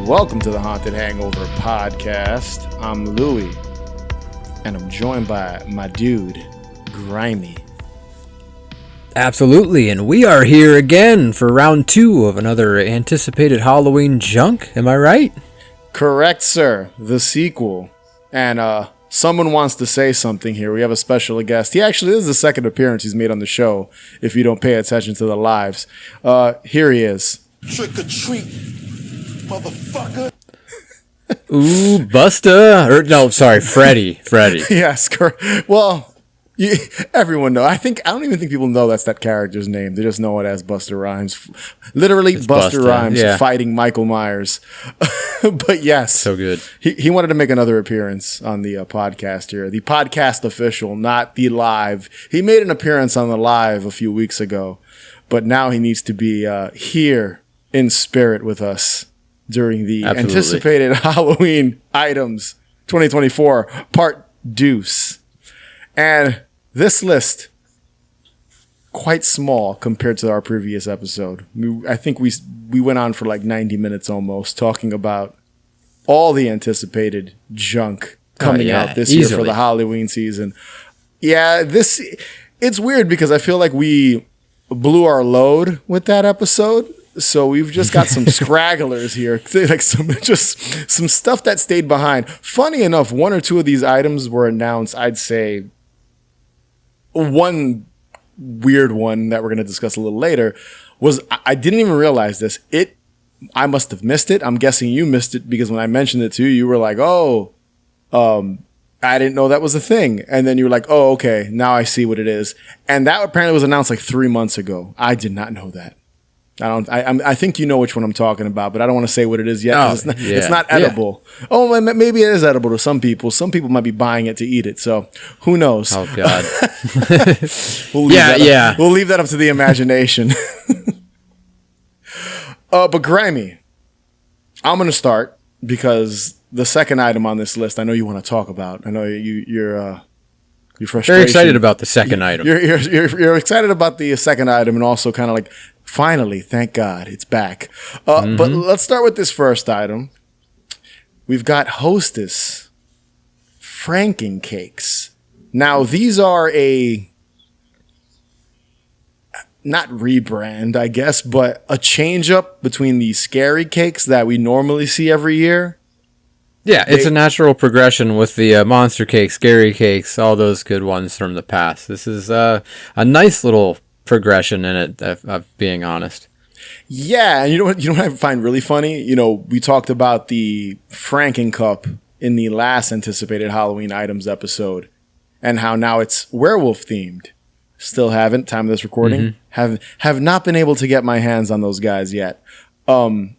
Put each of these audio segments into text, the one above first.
Welcome to the Haunted Hangover podcast. I'm Louie, and I'm joined by my dude, Grimey. Absolutely, and we are here again for round 2 of another anticipated Halloween junk. Am I right? Correct, sir. The sequel. And someone wants to say something here. We have a special guest. This is the second appearance he's made on the show, if you don't pay attention to the lives. Here he is. Trick or treat, motherfucker. Ooh, Busta. Freddy. Yes, correct. Well, everyone knows. I don't even think people know that's that character's name. They just know it as Busta Rhymes. Literally, it's Busta Rhymes yeah. fighting Michael Myers. But yes. So good. He wanted to make another appearance on the podcast here. The podcast official, not the live. He made an appearance on the live a few weeks ago. But now he needs to be here in spirit with us during the anticipated Halloween items 2024 part deuce. And this list, quite small compared to our previous episode. I think we went on for like 90 minutes almost talking about all the anticipated junk coming out this year for the Halloween season. Yeah, it's weird because I feel like we blew our load with that episode. So we've just got some scragglers here, like some stuff that stayed behind. Funny enough, one or two of these items were announced. I'd say one weird one that we're going to discuss a little later was I didn't even realize this. I must have missed it. I'm guessing you missed it because when I mentioned it to you, you were like, "Oh, I didn't know that was a thing." And then you were like, "Oh, okay, now I see what it is." And that apparently was announced like 3 months ago. I did not know that. I think you know which one I'm talking about, but I don't want to say what it is yet. It's not edible. Yeah. Oh, maybe it is edible to some people. Some people might be buying it to eat it. So who knows? Oh God. We'll leave that up to the imagination. But Grimey, I'm going to start because the second item on this list, I know you want to talk about. I know you're frustrated. Very excited about the second item. You're excited about the second item, and also kind of like, finally, thank God, it's back. But let's start with this first item. We've got Hostess Franken cakes. Now, these are not rebrand, I guess, but a change up between the scary cakes that we normally see every year. Yeah, it's a natural progression with the monster cakes, scary cakes, all those good ones from the past. This is a nice little progression in it, of being honest. Yeah, and you know what I find really funny? You know, we talked about the Franken Cup in the last anticipated Halloween items episode, and how now it's werewolf themed. Still haven't, time of this recording, have not been able to get my hands on those guys yet. And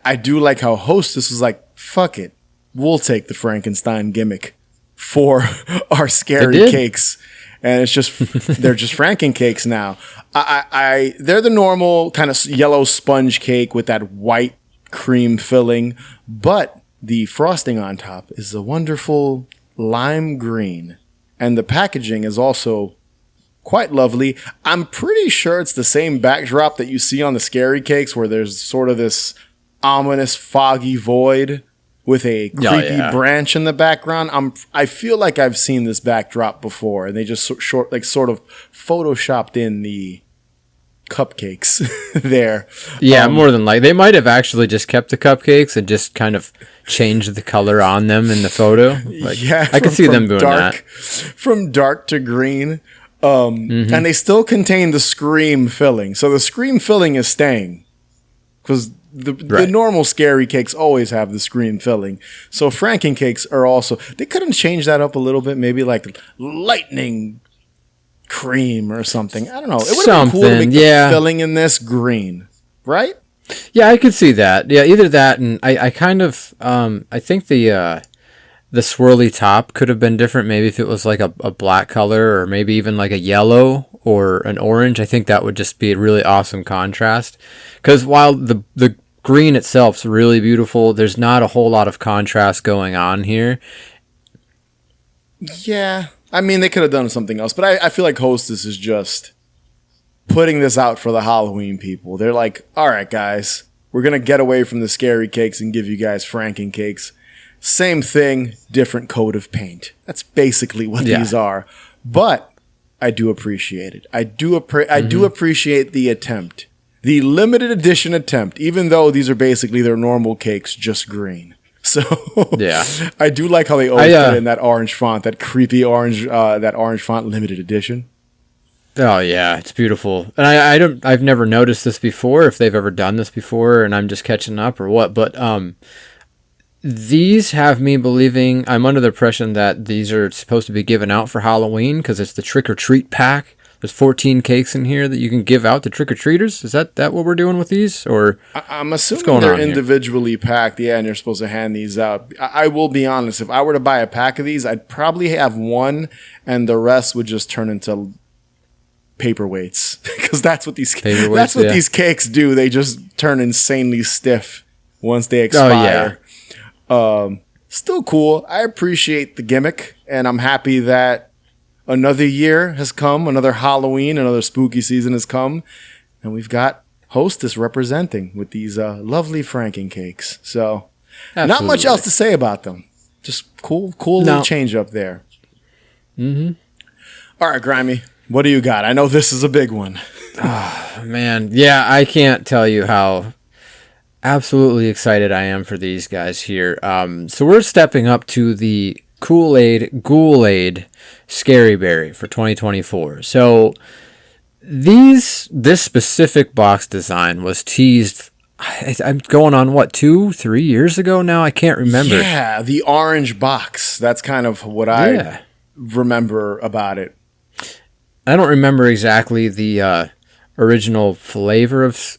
I do like how Hostess was like, fuck it, we'll take the Frankenstein gimmick for our scary cakes. And it's just, they're just Franken cakes now. They're the normal kind of yellow sponge cake with that white cream filling, but the frosting on top is a wonderful lime green. And the packaging is also quite lovely. I'm pretty sure it's the same backdrop that you see on the scary cakes where there's sort of this ominous foggy void with a creepy branch in the background. I feel like I've seen this backdrop before, and they just sort of photoshopped in the cupcakes there. Yeah, more than likely. They might have actually just kept the cupcakes and just kind of changed the color on them in the photo. I could see them doing that. From dark to green. And they still contain the Scream filling. So the Scream filling is staying. Because the normal scary cakes always have the Scream filling. So Franken cakes are also... They couldn't change that up a little bit. Maybe like lightning cream or something. I don't know. It would have been cool to make the filling in this green. Right? Yeah, I could see that. Yeah, either that and I kind of... I think the swirly top could have been different. Maybe if it was like a black color or maybe even like a yellow or an orange. I think that would just be a really awesome contrast. Because while the green itself's really beautiful, there's not a whole lot of contrast going on here. Yeah. I mean, they could have done something else. But I feel like Hostess is just putting this out for the Halloween people. They're like, all right, guys, we're going to get away from the scary cakes and give you guys Franken cakes. Same thing, different coat of paint. That's basically what these are. But I do appreciate it. I do appreciate the attempt. The limited edition attempt, even though these are basically their normal cakes, just green. So yeah, I do like how they always put in that orange font, that creepy orange, that orange font, limited edition. Oh yeah, it's beautiful. And I've never noticed this before, if they've ever done this before, and I'm just catching up or what. But these have me believing, I'm under the impression that these are supposed to be given out for Halloween because it's the trick or treat pack. There's 14 cakes in here that you can give out to trick or treaters. Is that what we're doing with these? Or I'm assuming they're individually packed. Yeah, and you're supposed to hand these out. I will be honest. If I were to buy a pack of these, I'd probably have one, and the rest would just turn into paperweights because that's what these these cakes do. They just turn insanely stiff once they expire. Oh, yeah. Still cool. I appreciate the gimmick, and I'm happy that another year has come, another Halloween, another spooky season has come, and we've got Hostess representing with these lovely Franken cakes. So, Not much else to say about them. Just cool little change up there. Mm-hmm. All right, Grimey, what do you got? I know this is a big one. Oh, man. Yeah, I can't tell you how absolutely excited I am for these guys here. So we're stepping up to the Ghoul-Aid Scary Berry for 2024. So this specific box design was teased, I'm going on 2-3 years ago now? I can't remember. Yeah, the orange box. That's kind of what I remember about it. I don't remember exactly the original flavor of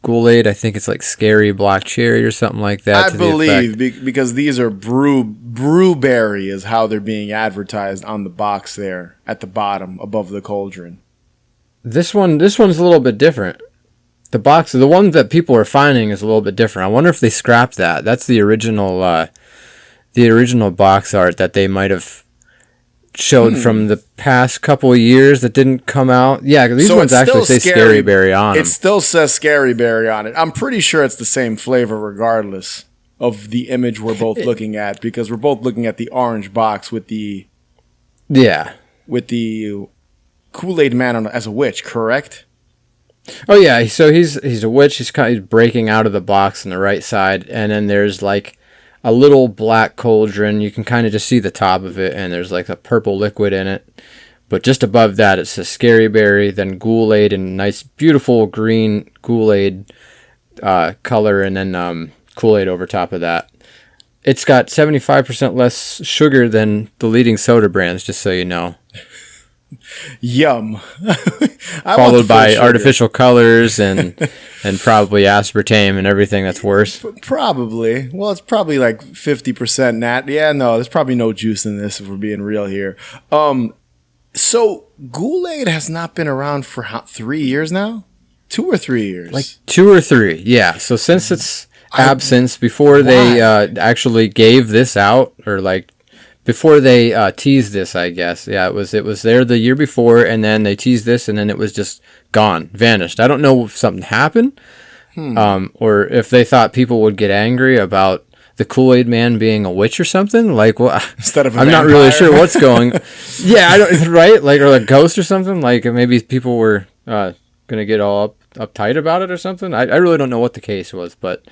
Ghoul-Aid. I think it's like scary black cherry or something like that. I believe because these are brewberry is how they're being advertised on the box there at the bottom above the cauldron. This one's a little bit different. The one that people are finding is a little bit different. I wonder if they scrapped that. That's the original box art that they might have showed from the past couple of years that didn't come out. Yeah, these ones actually say Scary Berry on them. It still says Scary Berry on it. I'm pretty sure it's the same flavor regardless of the image we're both looking at, because we're both looking at the orange box with the Kool-Aid man as a witch, correct? Oh yeah, so he's a witch. He's breaking out of the box on the right side, and then there's like a little black cauldron. You can kind of just see the top of it, and there's like a purple liquid in it. But just above that, it says Scary Berry, then Ghoul-Aid, and nice, beautiful green Ghoul-Aid color, and then Kool-Aid over top of that. It's got 75% less sugar than the leading soda brands, just so you know. Yum. Followed by artificial colors and probably aspartame and everything that's worse. Probably. Well, it's probably like 50% nat. Yeah, no, there's probably no juice in this if we're being real here. So Ghoul-Aid has not been around for 3 years now? 2 or 3 years? Like 2 or 3, yeah. So since its absence, before they actually gave this out, or like before they teased this, I guess. Yeah, it was there the year before, and then they teased this, and then it was just gone, vanished. I don't know if something happened, or if they thought people would get angry about the Kool-Aid man being a witch or something. Like, well, instead of I'm not really sure what's going. Yeah, I don't. Right? Like, or a ghost or something. Like, maybe people were gonna get all uptight about it or something. I really don't know what the case was, but.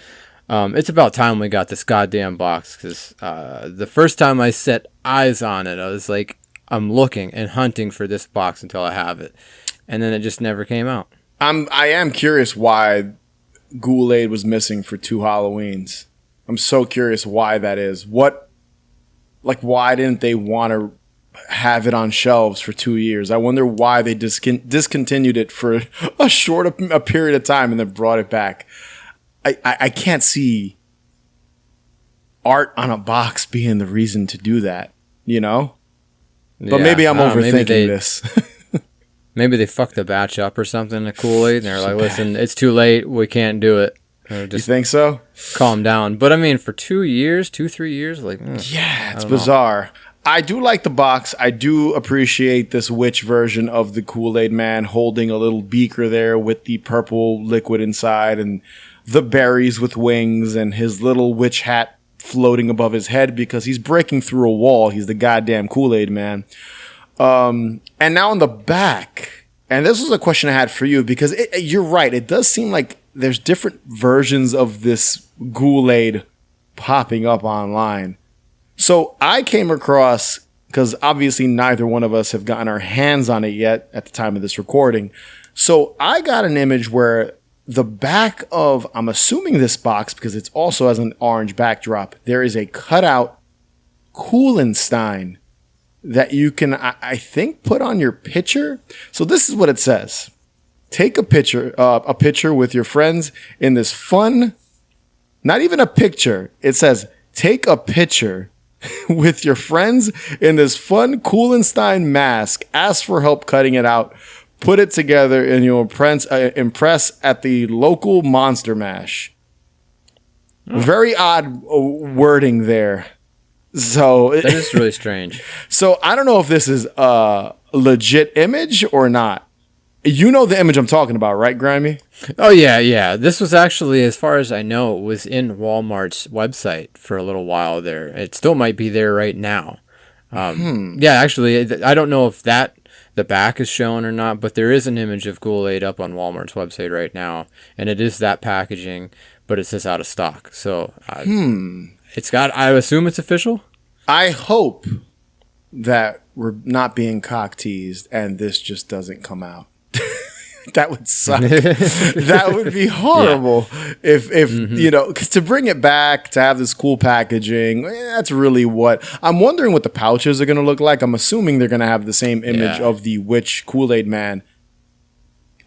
It's about time we got this goddamn box, because the first time I set eyes on it, I was like, I'm looking and hunting for this box until I have it, and then it just never came out. I am curious why Ghoul-Aid was missing for 2 Halloweens. I'm so curious why that is. Why didn't they want to have it on shelves for 2 years? I wonder why they discontinued it for a period of time and then brought it back. I can't see art on a box being the reason to do that, you know? But maybe I'm overthinking this. Maybe they fucked the batch up or something, the Kool-Aid, and they're like, listen, it's too late, we can't do it. You think so? Calm down. But I mean, for 3 years, like... yeah, it's bizarre. I do like the box. I do appreciate this witch version of the Kool-Aid man holding a little beaker there with the purple liquid inside, and the berries with wings and his little witch hat floating above his head because he's breaking through a wall. He's the goddamn Kool-Aid man. And now on the back, and this was a question I had for you because you're right. It does seem like there's different versions of this Kool-Aid popping up online. So I came across, because obviously neither one of us have gotten our hands on it yet at the time of this recording. So I got an image where the back of, I'm assuming this box, because it's also has an orange backdrop, there is a cutout Koolenstein that you can, I think, put on your picture. So this is what it says. Take a picture with your friends in this fun, not even a picture. It says, take a picture with your friends in this fun Koolenstein mask. Ask for help cutting it out. Put it together and you'll impress at the local Monster Mash. Oh. Very odd wording there. So that is really strange. So I don't know if this is a legit image or not. You know the image I'm talking about, right, Grimey? Oh, yeah. This was actually, as far as I know, it was in Walmart's website for a little while there. It still might be there right now. Yeah, actually, I don't know if the back is shown or not, but there is an image of Kool-Aid up on Walmart's website right now, and it is that packaging, but it says out of stock. So it's got, I assume it's official? I hope that we're not being cock-teased and this just doesn't come out. That would suck. That would be horrible. Yeah. If you know, because to bring it back, to have this cool packaging, that's really what I'm wondering what the pouches are going to look like. I'm assuming they're going to have the same image of the witch Kool-Aid man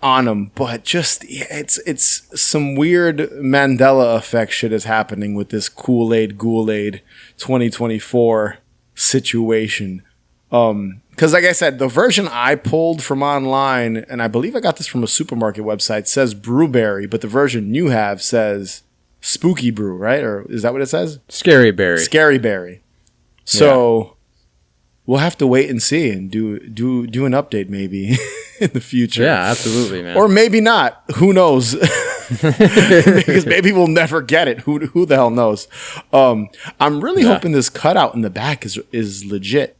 on them, but just it's some weird Mandela effect shit is happening with this Kool-Aid 2024 situation. Because like I said, the version I pulled from online, and I believe I got this from a supermarket website, says Brewberry, but the version you have says Spooky Brew, right? Or is that what it says? Scary Berry. Scary Berry. So we'll have to wait and see and do an update maybe in the future. Yeah, absolutely, man. Or maybe not. Who knows? Because maybe we'll never get it. Who the hell knows? I'm really hoping this cutout in the back is legit.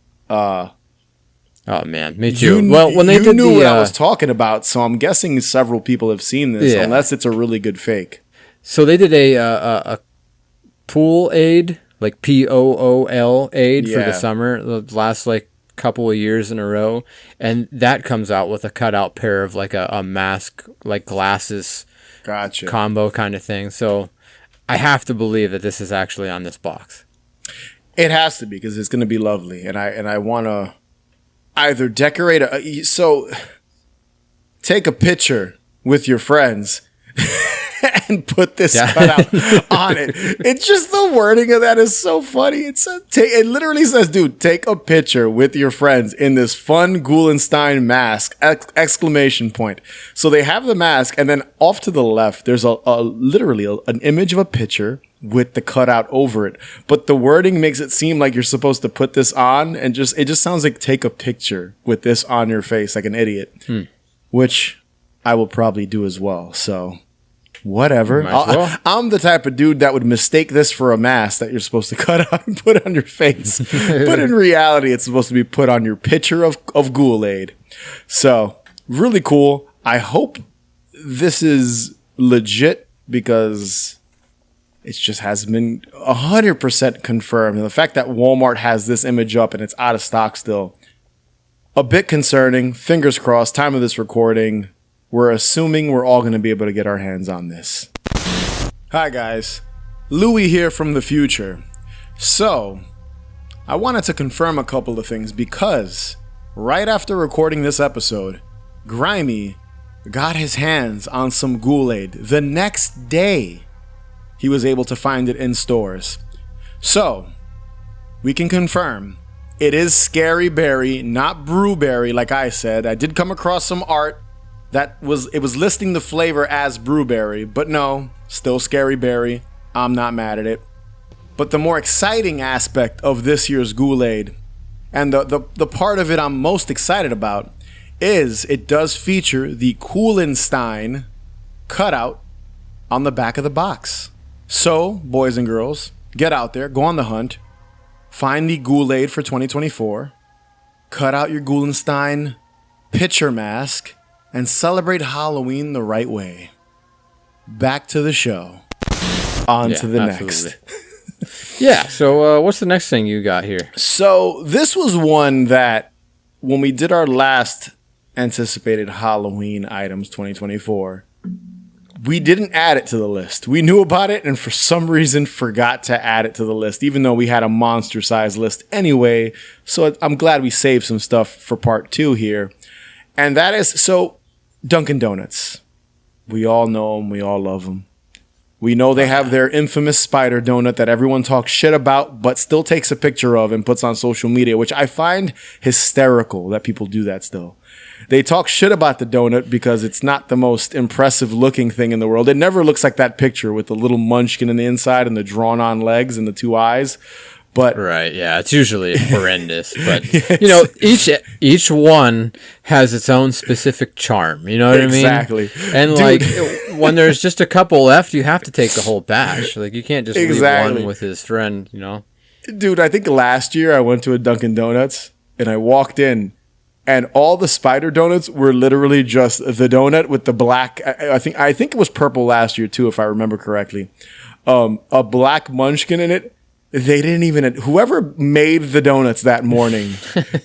Oh man, me too. When they knew what I was talking about, so I'm guessing several people have seen this, unless it's a really good fake. So they did a pool aid, like POOL aid for the summer, the last like couple of years in a row, and that comes out with a cutout pair of like a mask, like glasses, combo kind of thing. So I have to believe that this is actually on this box. It has to be because it's going to be lovely, and I want to either decorate so take a picture with your friends and put this cutout on it. It's just the wording of that is so funny. It literally says, dude, take a picture with your friends in this fun Koolenstein mask, exclamation point. So they have the mask, and then off to the left, there's literally an image of a picture with the cutout over it. But the wording makes it seem like you're supposed to put this on, and it just sounds like take a picture with this on your face like an idiot, which I will probably do as well. So whatever. I'm the type of dude that would mistake this for a mask that you're supposed to cut out and put on your face. But in reality, it's supposed to be put on your picture of Kool-Aid. So really cool. I hope this is legit because it just hasn't been 100% confirmed. And the fact that Walmart has this image up and it's out of stock still, a bit concerning. Fingers crossed, time of this recording, we're assuming we're all going to be able to get our hands on this. Hi guys, Louie here from the future. So, I wanted to confirm a couple of things because right after recording this episode, Grimey got his hands on some Kool-Aid the next day. He was able to find it in stores. So, we can confirm it is Scary Berry, not Brewberry, like I said. I did come across some art it was listing the flavor as Brewberry, but no, still Scary Berry. I'm not mad at it. But the more exciting aspect of this year's Kool-Aid, and the part of it I'm most excited about, is it does feature the Koolenstein cutout on the back of the box. So, boys and girls, get out there, go on the hunt, find the Ghoul-Aid for 2024, cut out your Ghoulenstein picture mask, and celebrate Halloween the right way. Back to the show. On to the next. Yeah, so what's the next thing you got here? So this was one that when we did our last anticipated Halloween items 2024, we didn't add it to the list. We knew about it and for some reason forgot to add it to the list, even though we had a monster-sized list anyway. So I'm glad we saved some stuff for part 2 here. And that is, so Dunkin' Donuts. We all know them. We all love them. We know they have their infamous spider donut that everyone talks shit about, but still takes a picture of and puts on social media, which I find hysterical that people do that still. They talk shit about the donut because it's not the most impressive looking thing in the world. It never looks like that picture with the little munchkin in the inside and the drawn on legs and the 2 eyes. But right, yeah, it's usually horrendous. But you know, each one has its own specific charm. You know what I mean? Exactly. And like when there's just a couple left, you have to take the whole batch. Like you can't just leave one with his friend. You know, dude. I think last year I went to a Dunkin' Donuts and I walked in, and all the spider donuts were literally just the donut with the black. I think it was purple last year too, if I remember correctly. A black munchkin in it. They didn't even, whoever made the donuts that morning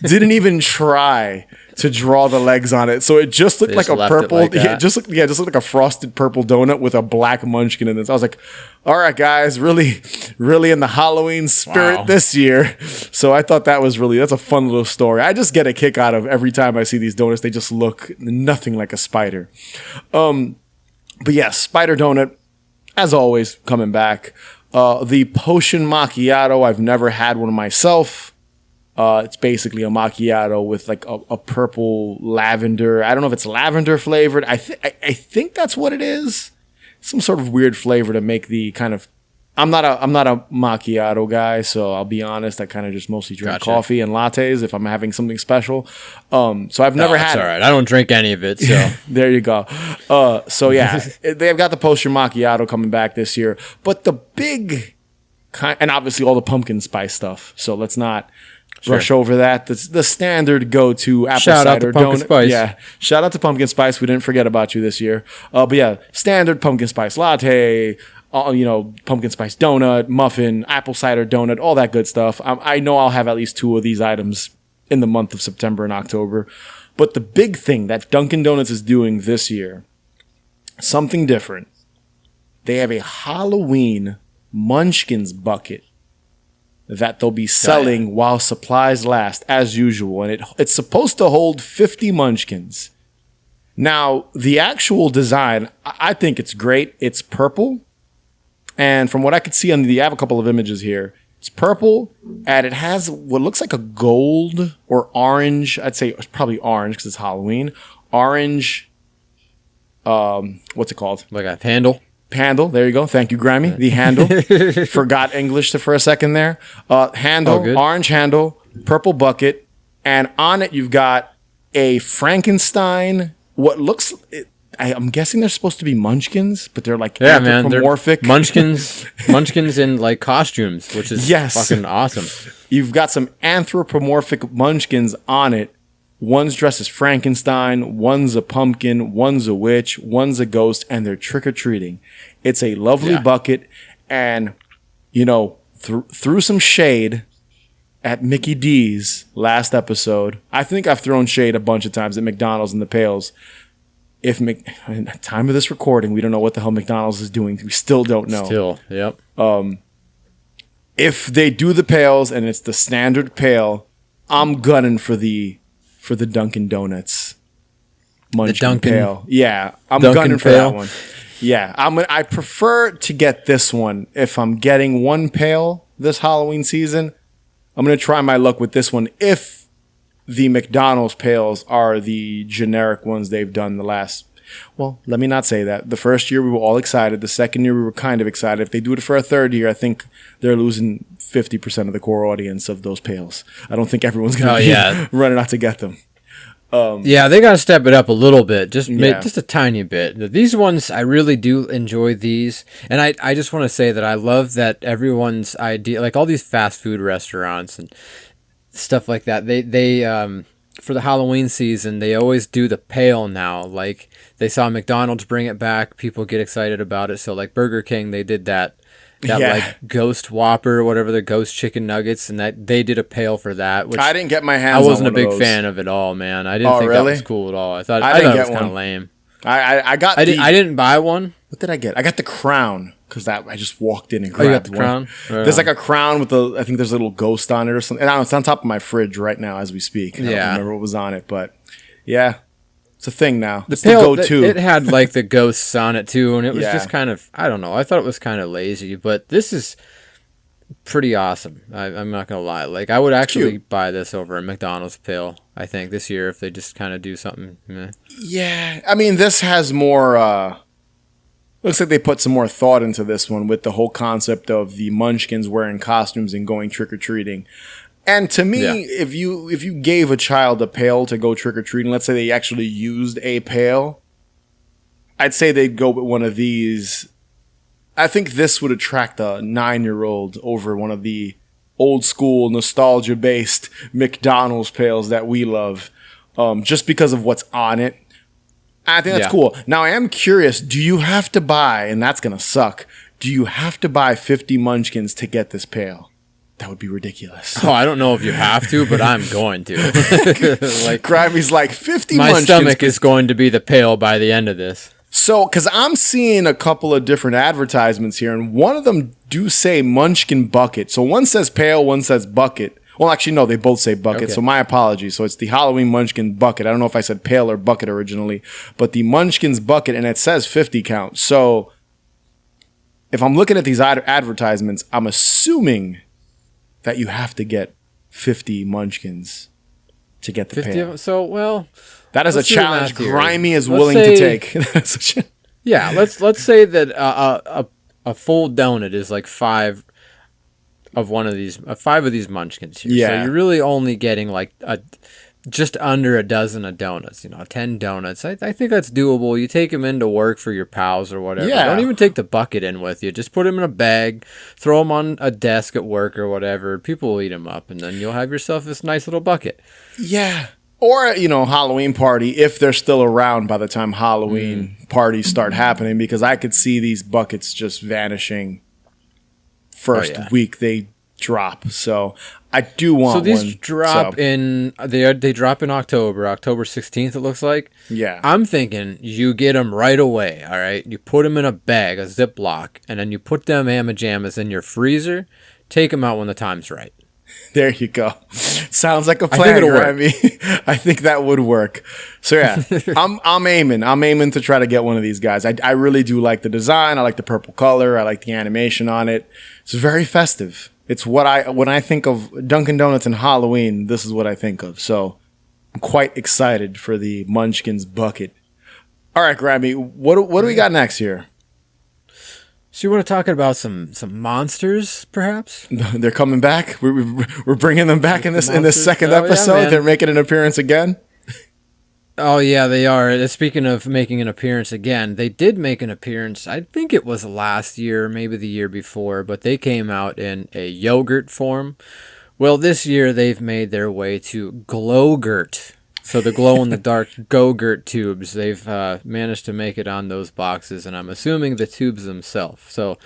didn't even try to draw the legs on it. So it just looked like a purple, just looked like a frosted purple donut with a black munchkin in it. So I was like, all right, guys, really in the Halloween spirit this year. So I thought that's a fun little story. I just get a kick out of every time I see these donuts. They just look nothing like a spider. But yeah, spider donut, as always, coming back. The potion macchiato, I've never had one myself. It's basically a macchiato with like a purple lavender. I don't know if it's lavender flavored. I think that's what it is. Some sort of weird flavor to make the kind of. I'm not a macchiato guy, so I'll be honest. I kind of just mostly drink coffee and lattes if I'm having something special. So I've never had. All right, I don't drink any of it. So there you go. So yeah, they've got the potion macchiato coming back this year, but the big kind, and obviously all the pumpkin spice stuff. So let's not brush over that. The standard go-to apple cider donut. Spice. Yeah, shout out to pumpkin spice. We didn't forget about you this year. But yeah, standard pumpkin spice latte. Pumpkin spice donut, muffin, apple cider donut, all that good stuff. I know I'll have at least 2 of these items in the month of September and October. But the big thing that Dunkin' Donuts is doing this year, something different. They have a Halloween Munchkins bucket that they'll be selling while supplies last, as usual. And it's supposed to hold 50 Munchkins. Now, the actual design, I think it's great. It's purple. And from what I could see I have a couple of images here. It's purple, and it has what looks like a gold or orange. I'd say it's probably orange because it's Halloween. Orange, what's it called? Like a handle? Handle, there you go. Thank you, Grimey. The handle. Forgot English for a second there. Handle, orange handle, purple bucket, and on it you've got a Frankenstein, what looks... I'm guessing they're supposed to be munchkins, but they're like anthropomorphic. Munchkins in like costumes, which is fucking awesome. You've got some anthropomorphic munchkins on it. One's dressed as Frankenstein, one's a pumpkin, one's a witch, one's a ghost, and they're trick-or-treating. It's a lovely bucket, and, threw some shade at Mickey D's last episode. I think I've thrown shade a bunch of times at McDonald's and the Pails. At the time of this recording, we don't know what the hell McDonald's is doing. We still don't know. Yep. If they do the pails and it's the standard pail, I'm gunning for the Dunkin' Donuts Munchkin pail. Yeah, I'm gunning for that one. Yeah, I prefer to get this one. If I'm getting one pail this Halloween season, I'm gonna try my luck with this one. If the McDonald's pails are the generic ones they've done the last... Well, let me not say that. The first year we were all excited. The second year we were kind of excited. If they do it for a third year, I think they're losing 50% of the core audience of those pails. I don't think everyone's going to be running out to get them. Yeah, they got to step it up a little bit, just Yeah. just a tiny bit. These ones, I really do enjoy these, and I just want to say that I love that everyone's idea, like all these fast food restaurants and stuff like that. They for the Halloween season, they always do the pail now. Like they saw McDonald's bring it back, people get excited about it. So like Burger King, they did that Yeah. like ghost Whopper or whatever, the ghost chicken nuggets, and that they did a pail for that. Which I didn't get my hands I on wasn't a one of big those. fan of it all, man. I didn't Oh, think really? that was cool at all. I thought I it didn't was get kind of one. lame. I got I the, didn't buy one. What did I get? I got the crown because that I just walked in and Oh, grabbed you got the one. crown? Right There's on. like a crown with I think there's a little ghost on it or something. And it's on top of my fridge right now as we speak. I don't Yeah. remember what was on it, but yeah, it's a thing now. The It's pail, the go-to. it had like the ghosts on it too, and it was Yeah. just kind of, I don't know. I thought it was kind of lazy, but this is pretty awesome. I'm not gonna lie. Like I would actually cute. buy this over a McDonald's pail. I think this year if they just kind of do something. Meh. Yeah, I mean, this has more. Looks like they put some more thought into this one with the whole concept of the Munchkins wearing costumes and going trick or treating. And to me, Yeah. if you gave a child a pail to go trick or treating, let's say they actually used a pail, I'd say they'd go with one of these. I think this would attract a 9-year-old over one of the old school nostalgia based McDonald's pails that we love, just because of what's on it. I think that's Yeah. cool. Now, I am curious, do you have to buy, and that's going to suck, do you have to buy 50 Munchkins to get this pail? That would be ridiculous. Oh, I don't know if you have to, but I'm going to. Like Grimey's like, 50 my Munchkins. stomach is going to be the pail by the end of this. So, because I'm seeing a couple of different advertisements here, and one of them do say Munchkin Bucket. So one says pail, one says bucket. Well, actually, no, they both say bucket, Okay. so my apologies. So it's the Halloween Munchkin Bucket. I don't know if I said pail or bucket originally, but the Munchkins Bucket, and it says 50 count. So if I'm looking at these advertisements, I'm assuming that you have to get 50 Munchkins to get the pail. So, well, That is a let's do the challenge math here. Grimey is Let's willing to say- take. That's a cha- yeah, let's say that a full donut is like five of these Munchkins here. Yeah. So you're really only getting like just under a dozen of donuts. 10 donuts. I think that's doable. You take them into work for your pals or whatever. Yeah. Don't even take the bucket in with you. Just put them in a bag, throw them on a desk at work or whatever. People will eat them up, and then you'll have yourself this nice little bucket. Yeah. Or, Halloween party, if they're still around by the time Halloween parties start happening, because I could see these buckets just vanishing first yeah. week they drop. So I do want So one. these drop So, in they drop in October 16th. It looks like. Yeah. I'm thinking you get them right away. All right, you put them in a bag, a Ziploc, and then you put them Mamma Jammas in your freezer. Take them out when the time's right. There you go. Sounds like a think plan, it'll work. Grammy. I think that would work. So yeah, I'm aiming to try to get one of these guys. I really do like the design. I like the purple color. I like the animation on it. It's very festive. It's when I think of Dunkin' Donuts and Halloween, this is what I think of. So I'm quite excited for the Munchkins bucket. All right, Grammy, what do we got next here? So you want to talk about some monsters, perhaps? They're coming back. We're bringing them back in this Monsters? second Oh, yeah, episode. man. They're making an appearance again. Oh yeah, they are. Speaking of making an appearance again, they did make an appearance. I think it was last year, maybe the year before, but they came out in a yogurt form. Well, this year they've made their way to Glowgurt. So the glow-in-the-dark Go-Gurt tubes, they've managed to make it on those boxes, and I'm assuming the tubes themselves. So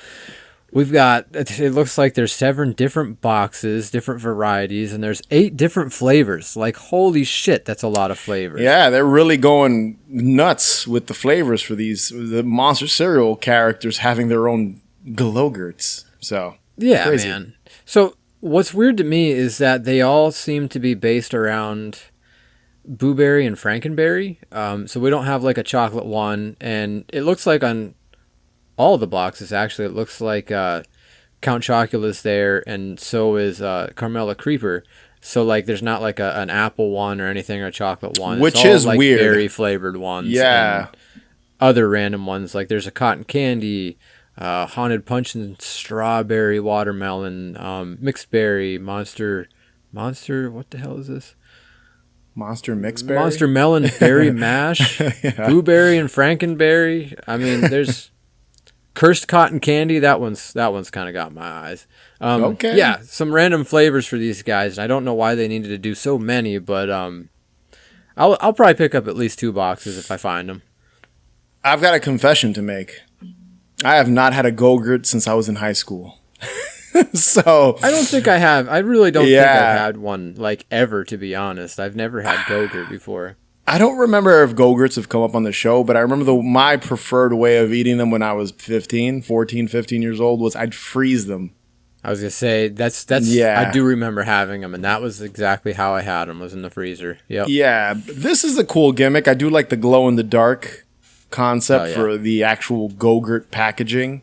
we've got, it looks like there's 7 different boxes, different varieties, and there's 8 different flavors. Like, holy shit, that's a lot of flavors. Yeah, they're really going nuts with the flavors for the Monster cereal characters having their own Glowgurts. So Yeah, crazy. man. So what's weird to me is that they all seem to be based around Boo Berry and Frankenberry. So we don't have like a chocolate one, and it looks like on all the boxes actually, it looks like Count Chocula's there, and so is Carmela Creeper. So like, there's not like an apple one or anything, or a chocolate one. Which it's all, is like, weird. Berry flavored ones. Yeah. and other random ones, like there's a cotton candy, haunted punch and strawberry watermelon, mixed berry, monster. What the hell is this? Monster mix berry. Monster melon berry mash, blueberry and frankenberry. I mean, there's cursed cotton candy. That one's kind of got my eyes. Okay. Yeah, some random flavors for these guys. I don't know why they needed to do so many, but I'll probably pick up at least 2 boxes if I find them. I've got a confession to make. I have not had a Go-Gurt since I was in high school. So I don't think I have. I really don't think I've had one like ever, to be honest. I've never had Go-Gurt before. I don't remember if Go-Gurts have come up on the show, but I remember my preferred way of eating them when I was 15 years old was I'd freeze them. I was gonna say that's I do remember having them, and that was exactly how I had them. Was in the freezer. Yep. Yeah, this is a cool gimmick. I do like the glow in the dark concept for the actual Go-Gurt packaging.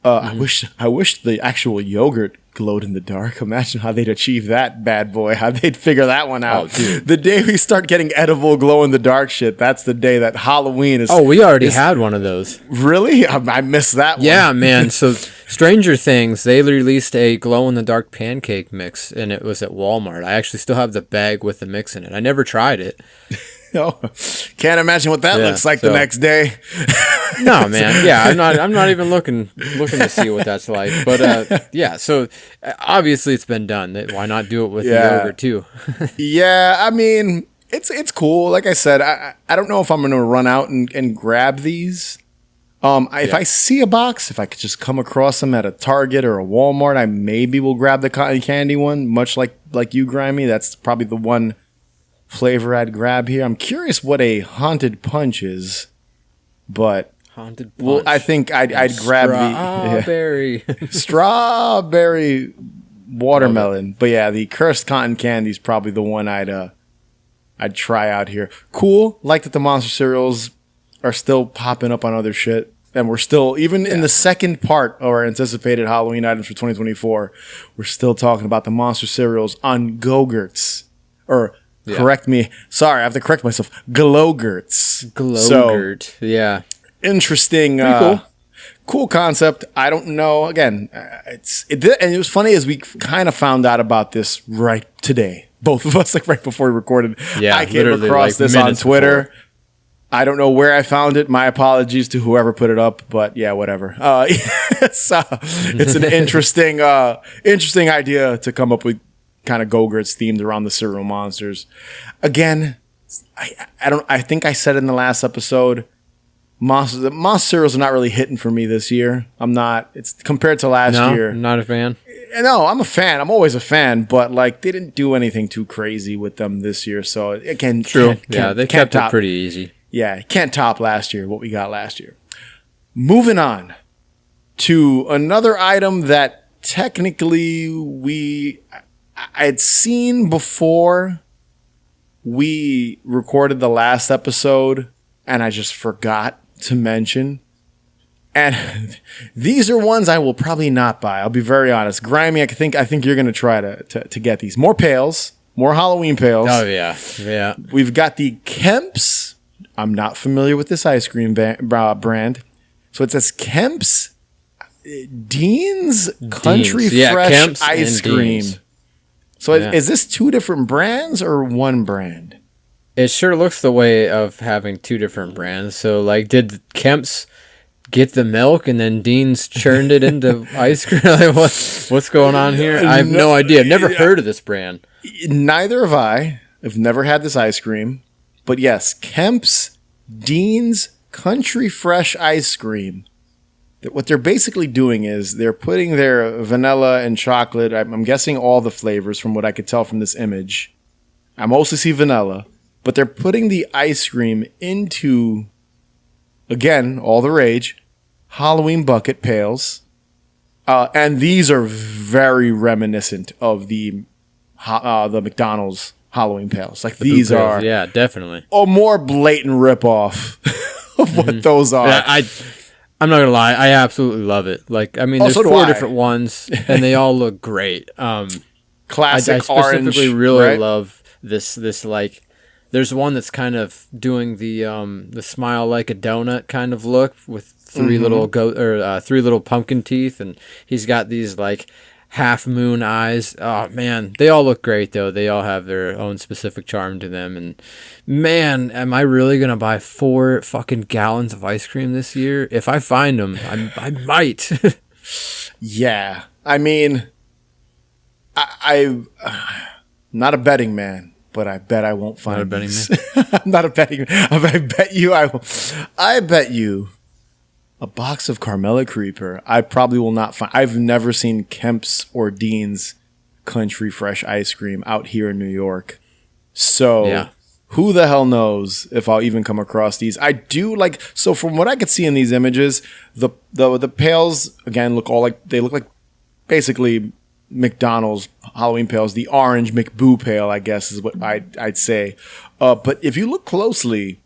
I wish the actual yogurt glowed in the dark. Imagine how they'd achieve that bad boy. How they'd figure that one out. The day we start getting edible glow in the dark shit, that's the day that Halloween is. Oh, we already had one of those. Really? I missed that one. Yeah, man. So Stranger Things, they released a glow in the dark pancake mix, and it was at Walmart. I actually still have the bag with the mix in it. I never tried it. Oh, can't imagine what that looks like the next day. No, man. Yeah, I'm not even looking to see what that's like. But yeah, so obviously it's been done. Why not do it with the yogurt too? Yeah, I mean, it's cool. Like I said, I don't know if I'm gonna run out and grab these. If I see a box, if I could just come across them at a Target or a Walmart, I maybe will grab the cotton candy one. Much like you, Grimey, that's probably the one flavor I'd grab here. I'm curious what a haunted punch is, but haunted punch. Well, I think I'd grab strawberry, strawberry watermelon. But yeah, the cursed cotton candy is probably the one I'd try out here. Cool. Like that the monster cereals are still popping up on other shit. And we're still, even in the second part of our anticipated Halloween items for 2024, we're still talking about the monster cereals on Go-Gurts. Or correct me. Sorry, I have to correct myself. Glow-Gurts. Glow-Gurt. Yeah. Interesting. Cool concept. I don't know. Again, and it was funny as we kind of found out about this right today. Both of us, like right before we recorded. Yeah, I came across this on Twitter. Before. I don't know where I found it. My apologies to whoever put it up, but yeah, whatever. It's an interesting idea to come up with kind of Go-Gurts themed around the cereal monsters. Again, I think I said in the last episode, the monster cereals are not really hitting for me this year. I'm not. It's compared to last year. I'm not a fan. No, I'm a fan. I'm always a fan, but like they didn't do anything too crazy with them this year. So again, true. They kept it pretty easy. Yeah, can't top last year, what we got last year. Moving on to another item that technically I had seen before we recorded the last episode, and I just forgot to mention. And these are ones I will probably not buy. I'll be very honest. Grimey, I think you're going to try to get these. More pails, more Halloween pails. Oh, yeah. Yeah. We've got the Kemp's. I'm not familiar with this ice cream brand. So it says Kemp's Dean's Country Fresh Kemp's Ice Cream. So is this 2 different brands or one brand? It sure looks the way of having 2 different brands. So like, did Kemp's get the milk and then Dean's churned it into ice cream? Like, what's going on here? I have no idea. I've never heard of this brand. Neither have I. I've never had this ice cream. But yes, Kemp's Dean's Country Fresh Ice Cream. What they're basically doing is they're putting their vanilla and chocolate, I'm guessing all the flavors from what I could tell from this image. I mostly see vanilla, but they're putting the ice cream into, again, all the rage, Halloween bucket pails. And these are very reminiscent of the McDonald's Halloween pails. Like these are, yeah, definitely a more blatant ripoff of what those are. Yeah, I'm not gonna lie, I absolutely love it. Like, I mean, there's 4 different ones, and they all look great. Classic I specifically orange, really right? love this like. There's one that's kind of doing the smile like a donut kind of look with 3 little 3 little pumpkin teeth, and he's got these like half moon eyes. Oh man, they all look great though. They all have their own specific charm to them. And man, am I really gonna buy 4 fucking gallons of ice cream this year? If I find them, I might. Yeah, I mean, I'm not a betting man, but I bet I won't find. Not a betting these. man. I'm not a betting man. I bet you a box of Carmela Creeper. I probably will not find. I've never seen Kemp's or Dean's Country Fresh ice cream out here in New York. So Yeah. who the hell knows if I'll even come across these? I do like, so from what I could see in these images, the pails again look like basically McDonald's Halloween pails. The orange McBoo pail, I guess, is what I'd say. But if you look closely,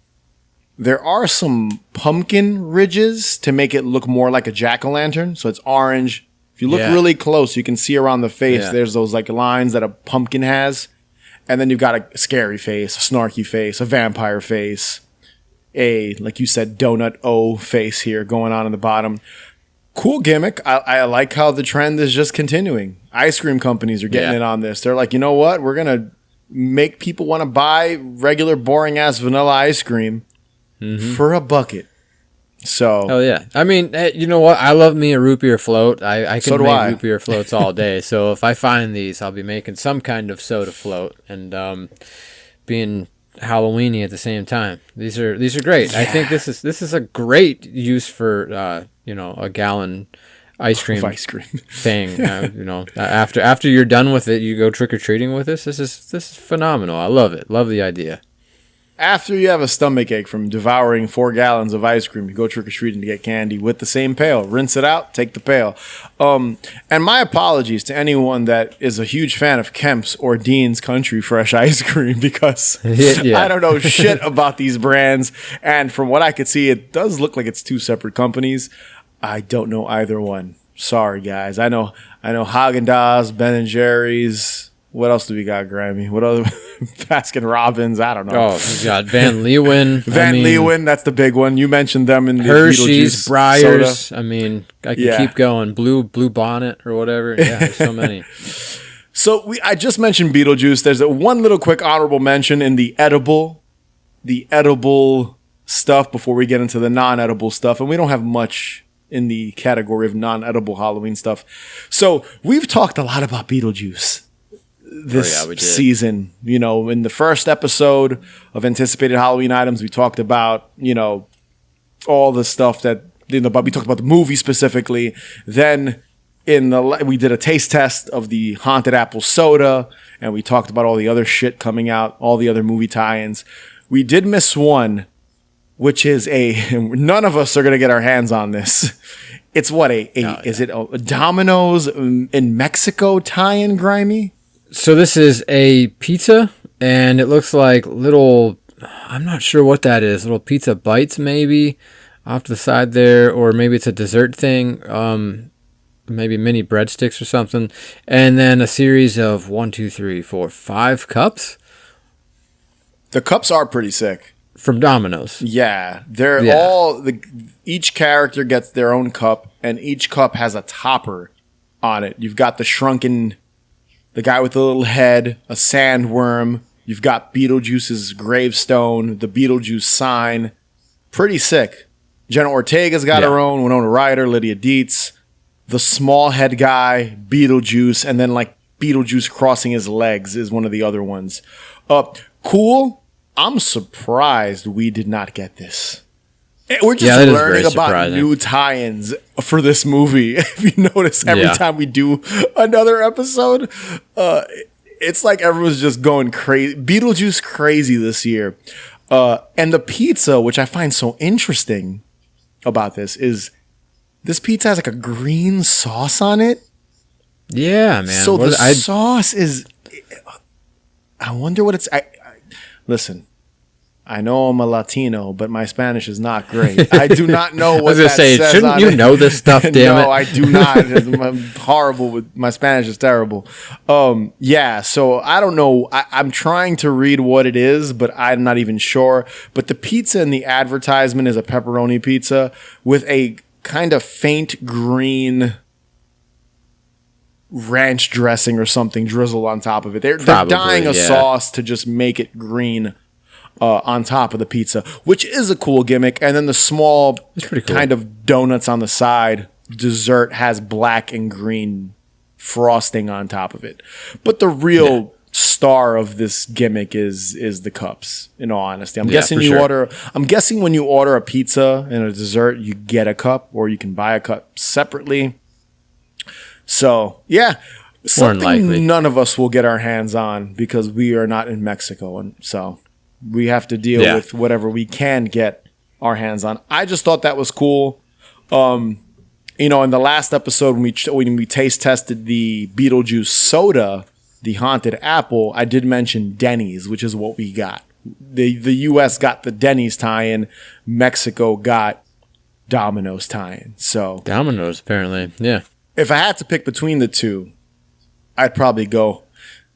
there are some pumpkin ridges to make it look more like a jack-o'-lantern. So it's orange. If you look really close, you can see around the face, there's those like lines that a pumpkin has. And then you've got a scary face, a snarky face, a vampire face, a, like you said, donut O face here going on in the bottom. Cool gimmick. I like how the trend is just continuing. Ice cream companies are getting in on this. They're like, you know what? We're going to make people want to buy regular boring-ass vanilla ice cream for a bucket. So, Oh yeah, I mean, you know what? I love me a root beer float. I So can do make I. root beer floats all day. So if I find these, I'll be making some kind of soda float and being Halloweeny at the same time. These are great. I think this is a great use for a gallon ice cream thing. After you're done with it, you go trick or treating with this. This is phenomenal. I love it. Love the idea. after you have a stomachache from devouring 4 gallons of ice cream, you go trick-or-treating to get candy with the same pail. Rinse it out, take the pail. And my apologies to anyone that is a huge fan of Kemp's or Dean's Country Fresh ice cream, because I don't know shit about these brands. And from what I could see, it does look like it's 2 separate companies. I don't know either one. Sorry, guys. I know Haagen-Dazs, Ben & Jerry's. What else do we got, Grimey? What other Baskin Robbins? I don't know. Oh, we got Van Leeuwen. Leeuwen, that's the big one. You mentioned them in the Hershey's, Beetlejuice Breyers. soda. I mean, I can keep going. Blue Bonnet or whatever. Yeah, there's so many. So I just mentioned Beetlejuice. There's one little quick honorable mention in the edible stuff before we get into the non-edible stuff, and we don't have much in the category of non-edible Halloween stuff. So we've talked a lot about Beetlejuice this season. You know, in the first episode of anticipated Halloween items, we talked about, all the stuff that, we talked about the movie specifically. Then we did a taste test of the Haunted Apple Soda, and we talked about all the other shit coming out, all the other movie tie-ins. We did miss one, which is none of us are going to get our hands on this. It's is it a Domino's in Mexico tie-in, Grimey? So this is a pizza, and it looks like little, I'm not sure what that is, little pizza bites maybe off to the side there, or maybe it's a dessert thing, maybe mini breadsticks or something, and then a series of 5 cups. The cups are pretty sick. From Domino's. Yeah, they're all, each character gets their own cup, and each cup has a topper on it. You've got the guy with the little head, a sandworm. You've got Beetlejuice's gravestone, the Beetlejuice sign. Pretty sick. Jenna Ortega's got her own, Winona Ryder, Lydia Dietz, the small head guy, Beetlejuice, and then like Beetlejuice crossing his legs is one of the other ones. Cool. I'm surprised we did not get this. We're just learning about new tie-ins for this movie. If you notice, every time we do another episode, it's like everyone's just going crazy. Beetlejuice crazy this year. And the pizza, which I find so interesting about this, is this pizza has like a green sauce on it. Yeah, man. So the sauce is... I wonder what it's... Listen, I know I'm a Latino, but my Spanish is not great. I do not know what that says. Shouldn't you know this stuff, damn it? No, I do not. I'm horrible with my Spanish is terrible. So I don't know. I'm trying to read what it is, but I'm not even sure. But the pizza in the advertisement is a pepperoni pizza with a kind of faint green ranch dressing or something drizzled on top of it. They're Probably, dyeing a yeah. sauce to just make it green on top of the pizza, which is a cool gimmick. And then the small pretty cool. kind of donuts on the side, dessert has black and green frosting on top of it. But the real star of this gimmick is the cups, in all honesty. I'm guessing when you order a pizza and a dessert, you get a cup, or you can buy a cup separately. So, yeah, something likely. none of us will get our hands on because we are not in Mexico. And so we have to deal with whatever we can get our hands on. I just thought that was cool. In the last episode when we taste tested the Beetlejuice soda, the Haunted Apple, I did mention Denny's, which is what we got. The U.S. got the Denny's tie-in. Mexico got Domino's tie-in. So Domino's, apparently. Yeah. if I had to pick between the two, I'd probably go.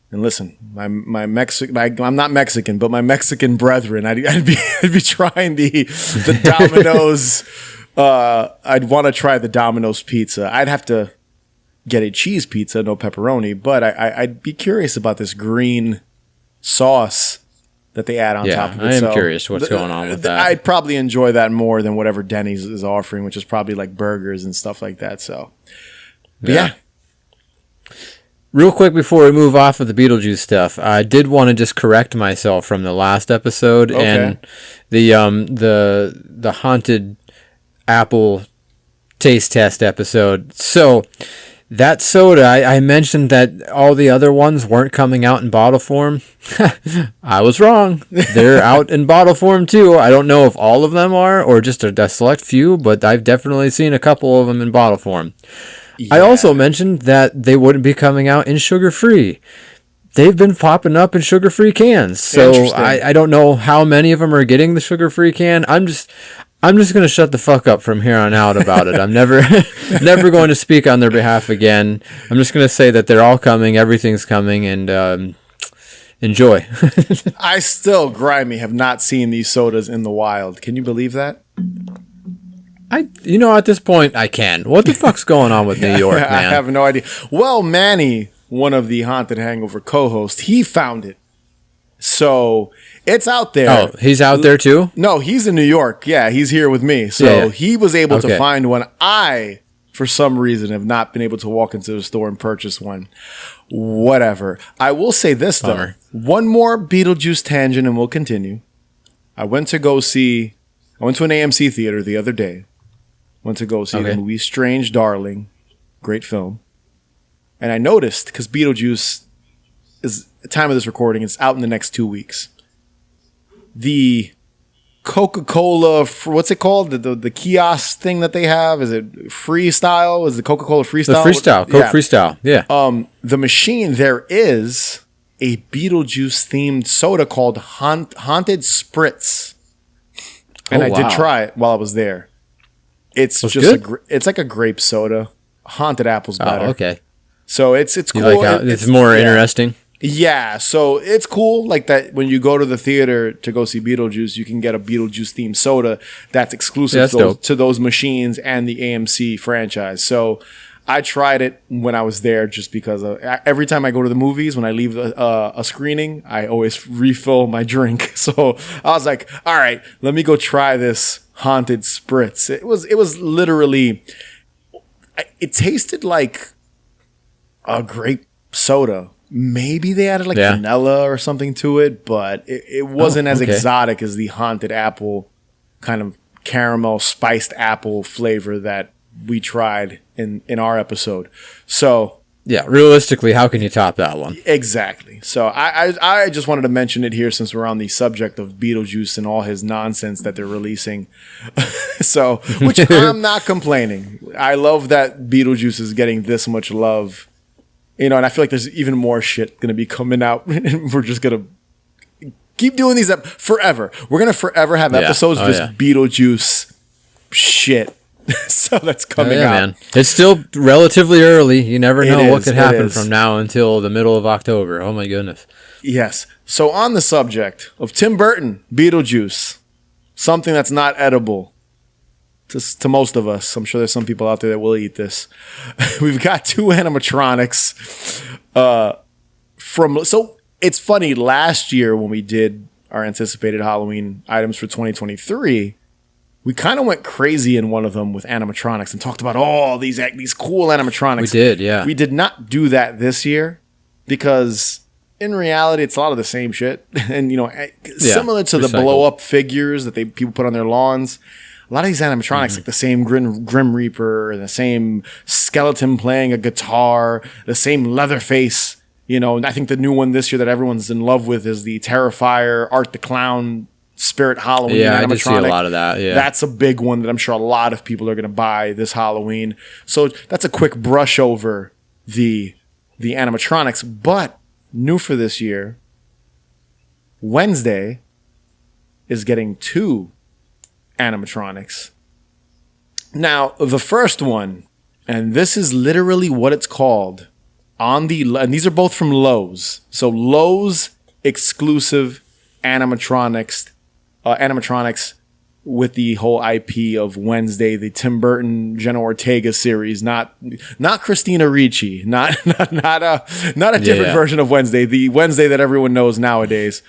And listen, I'm not Mexican, but my Mexican brethren, I'd be trying the Domino's. I'd want to try the Domino's pizza. I'd have to get a cheese pizza, no pepperoni, but I'd be curious about this green sauce that they add on top of it. I am curious what's going on with that. I'd probably enjoy that more than whatever Denny's is offering, which is probably like burgers and stuff like that. So, yeah. Real quick before we move off of the Beetlejuice stuff, I did want to just correct myself from the last episode and the Haunted Apple taste test episode. So that soda, I mentioned that all the other ones weren't coming out in bottle form. I was wrong. They're out in bottle form too. I don't know if all of them are or just a select few, but I've definitely seen a couple of them in bottle form. Yeah. I also mentioned that they wouldn't be coming out in sugar-free. They've been popping up in sugar-free cans. So I don't know how many of them are getting the sugar-free can. I'm just going to shut the fuck up from here on out about it. I'm never going to speak on their behalf again. I'm just going to say that they're all coming. Everything's coming, and enjoy. I still, Grimey, have not seen these sodas in the wild. Can you believe that? At this point, I can. What the fuck's going on with New York, man? I have no idea. Well, Manny, one of the Haunted Hangover co-hosts, he found it. So it's out there. Oh, he's out there too? No, he's in New York. Yeah, he's here with me. So he was able to find one. I, for some reason, have not been able to walk into the store and purchase one. Whatever. I will say this, though. One more Beetlejuice tangent and we'll continue. I went to an AMC theater the other day. Went to go see the movie Strange Darling. Great film. And I noticed, because Beetlejuice is, the time of this recording, it's out in the next 2 weeks. The Coca-Cola, what's it called? The kiosk thing that they have? Is it Freestyle? Is the Coca-Cola Freestyle? The Freestyle. Coke Freestyle. Yeah. The machine, there is a Beetlejuice-themed soda called Haunted Spritz. And I did try it while I was there. It's just it's like a grape soda. Haunted Apple's better. Oh, okay. So it's cool. It's more interesting. Yeah, so it's cool like that when you go to the theater to go see Beetlejuice, you can get a Beetlejuice themed soda that's exclusive to those machines and the AMC franchise. So I tried it when I was there just because every time I go to the movies, when I leave a screening, I always refill my drink. So I was like, all right, let me go try this Haunted Spritz. It was literally, it tasted like a grape soda. Maybe they added like vanilla or something to it, but it wasn't as exotic as the Haunted Apple kind of caramel spiced apple flavor that we tried in our episode. So yeah, realistically, how can you top that one? Exactly. So I just wanted to mention it here since we're on the subject of Beetlejuice and all his nonsense that they're releasing. So, which I'm not complaining. I love that Beetlejuice is getting this much love. And I feel like there's even more shit going to be coming out. And we're just going to keep doing these forever. We're going to forever have episodes of just Beetlejuice shit. So that's coming out. Man. It's still relatively early. You never know what could happen from now until the middle of October. Oh my goodness. Yes. So on the subject of Tim Burton, Beetlejuice, something that's not edible. to most of us. I'm sure there's some people out there that will eat this. We've got 2 animatronics. So it's funny. Last year when we did our anticipated Halloween items for 2023, we kind of went crazy in one of them with animatronics and talked about all these cool animatronics. We did, yeah. We did not do that this year because in reality, it's a lot of the same shit. And, similar to the blow-up figures that people put on their lawns, a lot of these animatronics, like the same Grim Reaper, the same skeleton playing a guitar, the same Leatherface. I think the new one this year that everyone's in love with is the Terrifier, Art the Clown, Spirit Halloween animatronic. I did see a lot of that, yeah. That's a big one that I'm sure a lot of people are going to buy this Halloween. So that's a quick brush over the animatronics. But new for this year, Wednesday is getting 2 animatronics. Now, the first one, and this is literally what it's called, and these are both from Lowe's. So Lowe's exclusive animatronics with the whole IP of Wednesday, the Tim Burton, Jenna Ortega series, not Christina Ricci, not a different version of Wednesday, the Wednesday that everyone knows nowadays.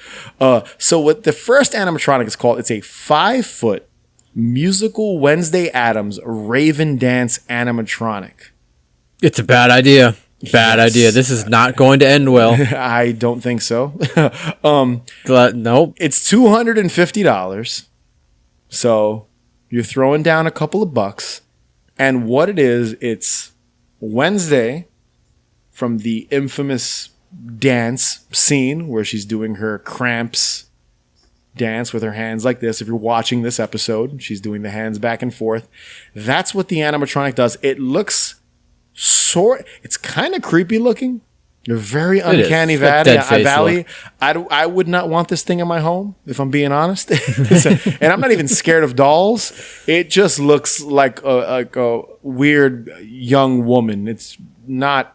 So what the first animatronic is called, it's a 5-foot musical Wednesday Addams Raven Dance animatronic. It's a bad idea. Bad idea. This is not going to end well. I don't think so. Nope. It's $250. So you're throwing down a couple of bucks. And what it is, it's Wednesday from the infamous dance scene where she's doing her cramps dance with her hands like this. If you're watching this episode, she's doing the hands back and forth. That's what the animatronic does. It looks it's kind of creepy looking. You're very uncanny valley. I would not want this thing in my home, if I'm being honest. And I'm not even scared of dolls. It just looks like a weird young woman. It's not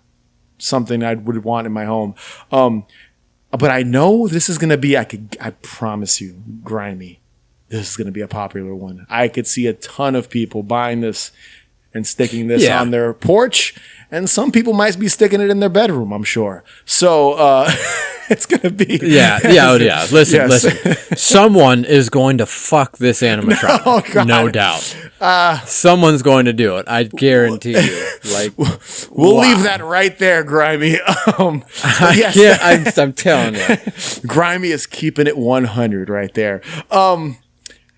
something I would want in my home. But I know this is going to be, I promise you, Grimey, this is going to be a popular one. I could see a ton of people buying this and sticking this on their porch, and some people might be sticking it in their bedroom, I'm sure. So it's going to be... Yeah. Listen. Someone is going to fuck this animatronic. No doubt. Someone's going to do it. I guarantee you. We'll leave that right there, Grimey. I'm telling you. Grimey is keeping it 100 right there.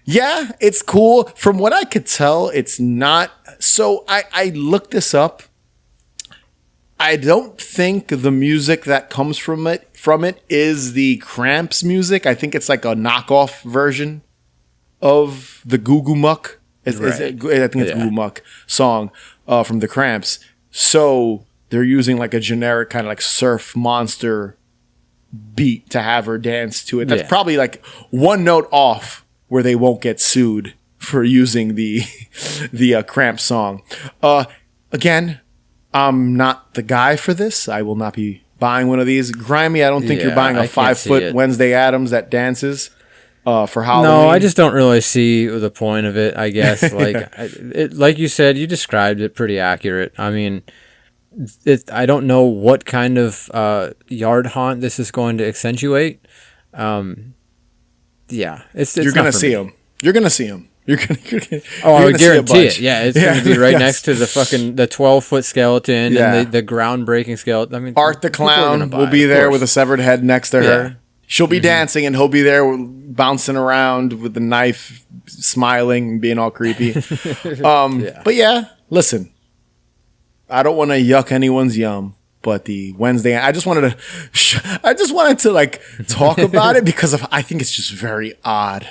Yeah, it's cool. From what I could tell, it's not... So I looked this up. I don't think the music that comes from it is the Cramps music. I think it's like a knockoff version of the Goo Goo Muck. I think it's Goo Goo Muck song from the Cramps. So they're using like a generic kind of like surf monster beat to have her dance to it. That's probably like one note off where they won't get sued for using the Cramp song. Again, I'm not the guy for this. I will not be buying one of these. Grimey, I don't think you're buying a 5-foot Wednesday Addams that dances for Halloween. No, I just don't really see the point of it, I guess. Like you said, you described it pretty accurate. I mean, I don't know what kind of yard haunt this is going to accentuate. It's you're going to see him. You're going to see him. I would guarantee it. Yeah, it's going to be right next to the 12-foot skeleton and the groundbreaking skeleton. I mean, Art the Clown will be there with a severed head next to her. She'll be dancing and he'll be there bouncing around with the knife, smiling and being all creepy. But yeah, listen, I don't want to yuck anyone's yum. But the Wednesday, I just wanted to like talk about it because I think it's just very odd.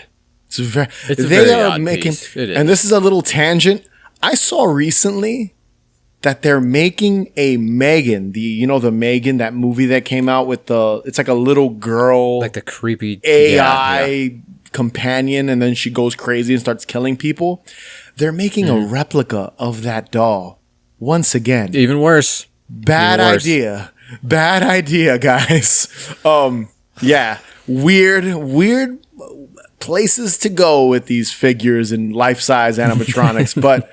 It's a very odd piece. It is. And this is a little tangent. I saw recently that they're making a Megan, the Megan, that movie that came out with it's like a little girl, like the creepy AI companion, and then she goes crazy and starts killing people. They're making a replica of that doll once again. Even worse. Bad idea, guys. Weird places to go with these figures and life-size animatronics, but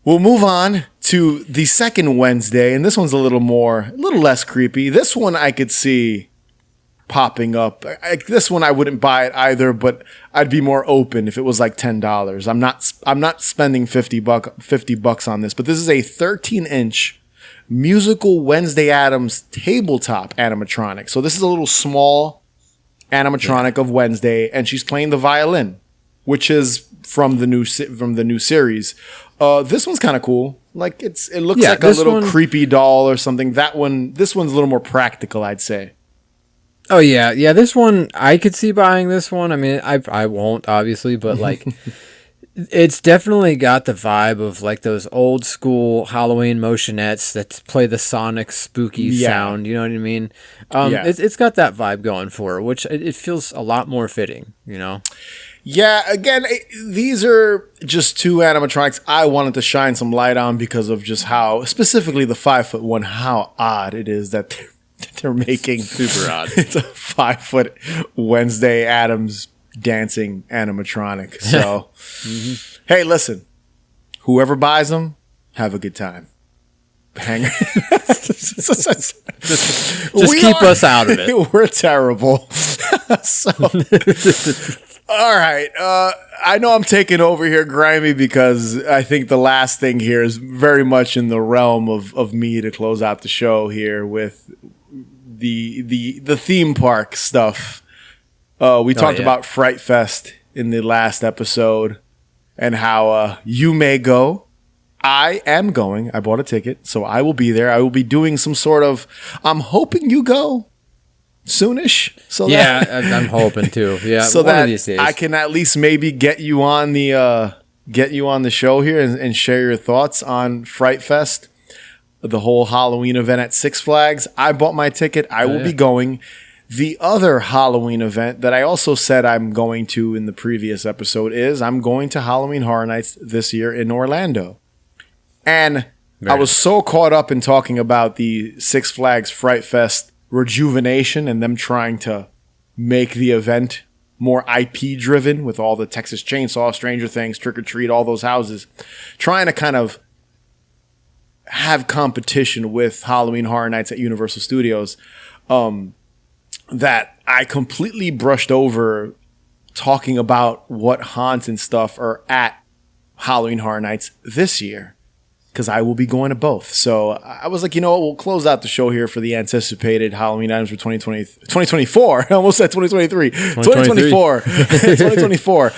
we'll move on to the second Wednesday, and this one's a little less creepy. This one I could see popping up. This one I wouldn't buy it either, but I'd be more open if it was like $10. I'm not spending $50 on this, but this is a 13-inch musical Wednesday Addams tabletop animatronic. So this is a little small animatronic of Wednesday, and she's playing the violin, which is from the new series. This one's kind of cool. Like it looks like a little creepy doll or something. This one's a little more practical, I'd say. Oh yeah. This one I could see buying this one. I mean, I won't obviously, but like, it's definitely got the vibe of like those old school Halloween motionettes that play the sonic spooky sound. You know what I mean? It's got that vibe going for it, which it feels a lot more fitting. You know? Yeah. Again, these are just two animatronics I wanted to shine some light on because of just how, specifically the 5'1", how odd it is that they're making. Super odd. It's a 5-foot Wednesday Addams dancing animatronic. So, Hey, listen, whoever buys them, have a good time. Hanger. Just keep us out of it. We're terrible. So, all right. I know I'm taking over here, Grimey, because I think the last thing here is very much in the realm of me to close out the show here with the theme park stuff. We talked about Fright Fest in the last episode and how you may go. I am going. I bought a ticket, so I will be there. I will be doing some sort of, I'm hoping you go soonish. So I'm hoping to. Yeah, so one that of these days. I can at least maybe get you on the show here and share your thoughts on Fright Fest, the whole Halloween event at Six Flags. I bought my ticket. I will be going. The other Halloween event that I also said I'm going to in the previous episode is I'm going to Halloween Horror Nights this year in Orlando. And I was so caught up in talking about the Six Flags Fright Fest rejuvenation and them trying to make the event more IP driven with all the Texas Chainsaw, Stranger Things, Trick or Treat, all those houses, trying to kind of have competition with Halloween Horror Nights at Universal Studios, that I completely brushed over talking about what haunts and stuff are at Halloween Horror Nights this year, because I will be going to both. So I was like, you know what, we'll close out the show here for the anticipated Halloween items for 2024. I almost said 2023. 2024. 2024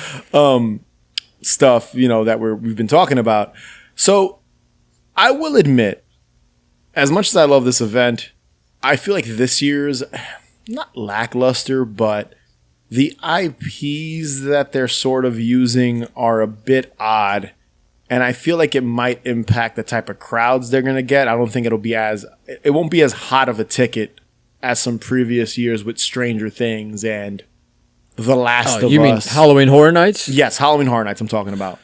stuff, that we've been talking about. So I will admit, as much as I love this event, I feel like this year's not lackluster, but the IPs that they're sort of using are a bit odd. And I feel like it might impact the type of crowds they're going to get. I don't think it won't be as hot of a ticket as some previous years with Stranger Things and The Last of Us. You mean Halloween Horror Nights? Yes, Halloween Horror Nights I'm talking about.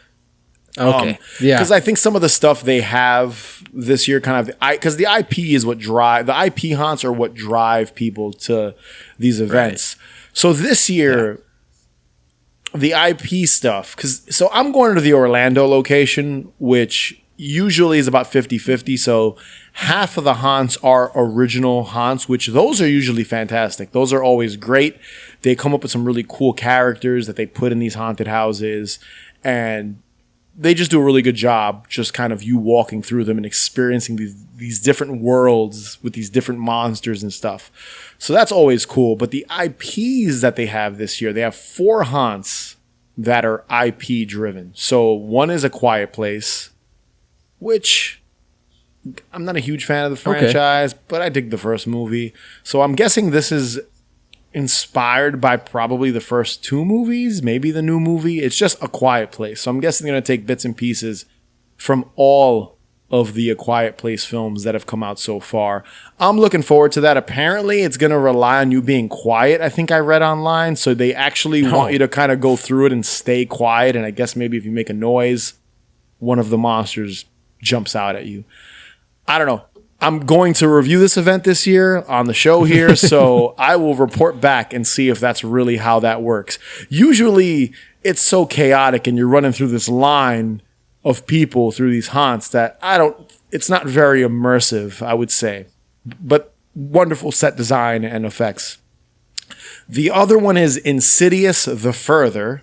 Okay. Yeah. Because I think some of the stuff they have this year because the IP is the IP haunts are what drive people to these events. Right. So this year, the IP stuff, so I'm going to the Orlando location, which usually is about 50-50. So half of the haunts are original haunts, which those are usually fantastic. Those are always great. They come up with some really cool characters that they put in these haunted houses, and they just do a really good job just kind of you walking through them and experiencing these different worlds with these different monsters and stuff. So that's always cool. But the IPs that they have this year, they have 4 haunts that are IP driven. So one is A Quiet Place, which I'm not a huge fan of the franchise, but I dig the first movie. So I'm guessing this is inspired by probably the first 2 movies, maybe the new movie. It's just A Quiet Place. So I'm guessing they're going to take bits and pieces from all of the A Quiet Place films that have come out so far. I'm looking forward to that. Apparently, it's going to rely on you being quiet, I think I read online. So they actually want you to kind of go through it and stay quiet. And I guess maybe if you make a noise, one of the monsters jumps out at you. I don't know. I'm going to review this event this year on the show here, so I will report back and see if that's really how that works. Usually, it's so chaotic and you're running through this line of people through these haunts that it's not very immersive, I would say. But wonderful set design and effects. The other one is Insidious The Further,